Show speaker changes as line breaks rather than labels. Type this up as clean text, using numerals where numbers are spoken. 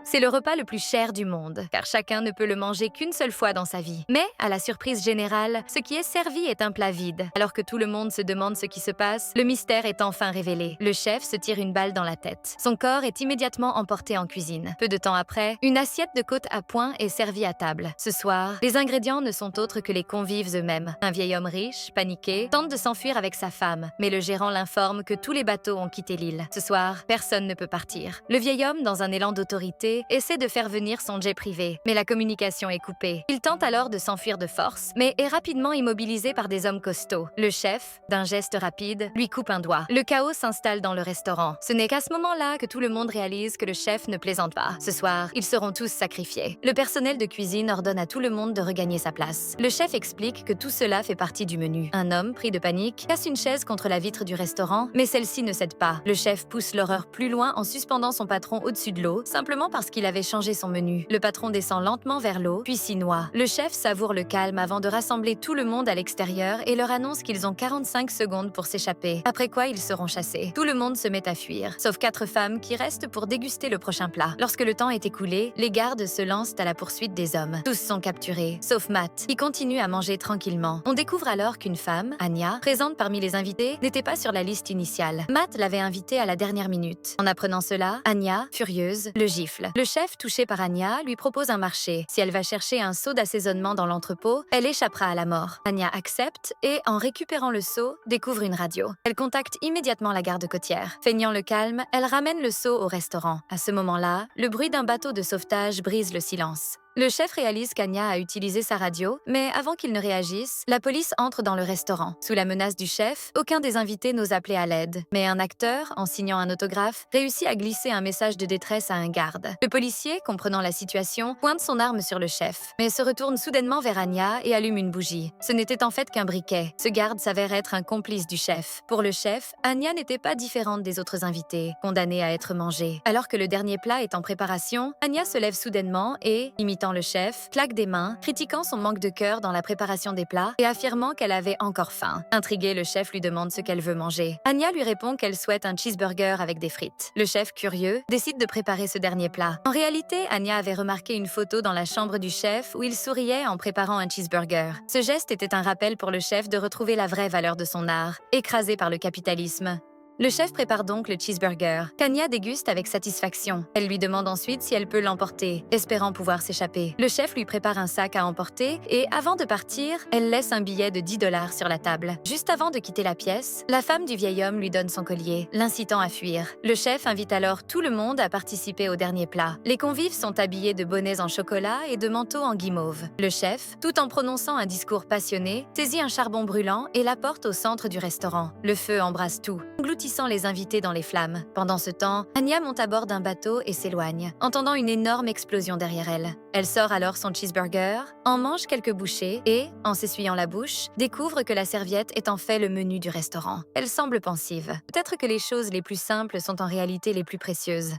C'est le repas le plus cher du monde, car chacun ne peut le manger qu'une seule fois dans sa vie. Mais, à la surprise générale, ce qui est servi est un plat vide. Alors que tout le monde se demande ce qui se passe, le mystère est enfin révélé. Le chef se tire une balle dans la tête. Son corps est immédiatement emporté en cuisine. Peu de temps après, une assiette de côte à point est servie à table. Ce soir, les ingrédients ne sont autres que les convives eux-mêmes. Un vieil homme riche, paniqué, tente de s'enfuir avec sa femme, mais le gérant l'informe que tous les bateaux ont quitté l'île. Ce soir, personne ne peut partir. Le vieil homme, dans un élan d'autorité, essaie de faire venir son jet privé, mais la communication est coupée. Il tente alors de s'enfuir de force, mais est rapidement immobilisé par des hommes costauds. Le chef, d'un geste rapide, lui coupe un doigt. Le chaos s'installe dans le restaurant. Ce n'est qu'à ce moment-là que tout le monde réalise que le chef ne plaisante pas. Ce soir, ils seront tous sacrifiés. Le personnel de cuisine ordonne à tout le monde de regagner sa place. Le chef explique que tout cela fait partie du menu. Un homme, pris de panique, casse une chaise contre la vitre du restaurant, mais celle-ci ne cède pas. Le chef pousse l'horreur plus loin en suspendant son patron au-dessus de l'eau, simplement parce qu'il avait changé son menu. Le patron descend lentement vers l'eau, puis s'y noie. Le chef savoure le calme avant de rassembler tout le monde à l'extérieur et leur annonce qu'ils ont 45 secondes pour s'échapper, après quoi ils seront chassés. Tout le monde se met à fuir, sauf 4 femmes qui restent pour déguster le prochain plat. Lorsque le temps est écoulé, les gardes se lancent à la poursuite des hommes. Tous sont capturés, sauf Matt, qui continue à manger tranquillement. On découvre alors qu'une femme, Anya, présente parmi les invités, n'était pas sur la liste initiale. Matt l'avait invitée à la dernière minute. En apprenant cela, Anya, furieuse, le gifle. Le chef, touché par Anya, lui propose un marché. Si elle va chercher un seau d'assaisonnement dans l'entrepôt, elle échappera à la mort. Anya accepte et, en récupérant le seau, découvre une radio. Elle contacte immédiatement la garde côtière. Feignant le calme, elle ramène le seau au restaurant. À ce moment-là, le bruit d'un bateau de sauvetage brise le silence. Le chef réalise qu'Anya a utilisé sa radio, mais avant qu'il ne réagisse, la police entre dans le restaurant. Sous la menace du chef, aucun des invités n'ose appeler à l'aide. Mais un acteur, en signant un autographe, réussit à glisser un message de détresse à un garde. Le policier, comprenant la situation, pointe son arme sur le chef, mais se retourne soudainement vers Anya et allume une bougie. Ce n'était en fait qu'un briquet. Ce garde s'avère être un complice du chef. Pour le chef, Anya n'était pas différente des autres invités, condamnés à être mangés. Alors que le dernier plat est en préparation, Anya se lève soudainement et, imitant le chef, claque des mains, critiquant son manque de cœur dans la préparation des plats et affirmant qu'elle avait encore faim. Intrigué, le chef lui demande ce qu'elle veut manger. Anya lui répond qu'elle souhaite un cheeseburger avec des frites. Le chef, curieux, décide de préparer ce dernier plat. En réalité, Anya avait remarqué une photo dans la chambre du chef où il souriait en préparant un cheeseburger. Ce geste était un rappel pour le chef de retrouver la vraie valeur de son art, écrasé par le capitalisme. Le chef prépare donc le cheeseburger, qu'Anya déguste avec satisfaction. Elle lui demande ensuite si elle peut l'emporter, espérant pouvoir s'échapper. Le chef lui prépare un sac à emporter et, avant de partir, elle laisse un billet de 10 $ sur la table. Juste avant de quitter la pièce, la femme du vieil homme lui donne son collier, l'incitant à fuir. Le chef invite alors tout le monde à participer au dernier plat. Les convives sont habillés de bonnets en chocolat et de manteaux en guimauve. Le chef, tout en prononçant un discours passionné, saisit un charbon brûlant et l'apporte au centre du restaurant. Le feu embrase tout, engloutissant les invités dans les flammes. Pendant ce temps, Anya monte à bord d'un bateau et s'éloigne, entendant une énorme explosion derrière elle. Elle sort alors son cheeseburger, en mange quelques bouchées et, en s'essuyant la bouche, découvre que la serviette est en fait le menu du restaurant. Elle semble pensive. Peut-être que les choses les plus simples sont en réalité les plus précieuses.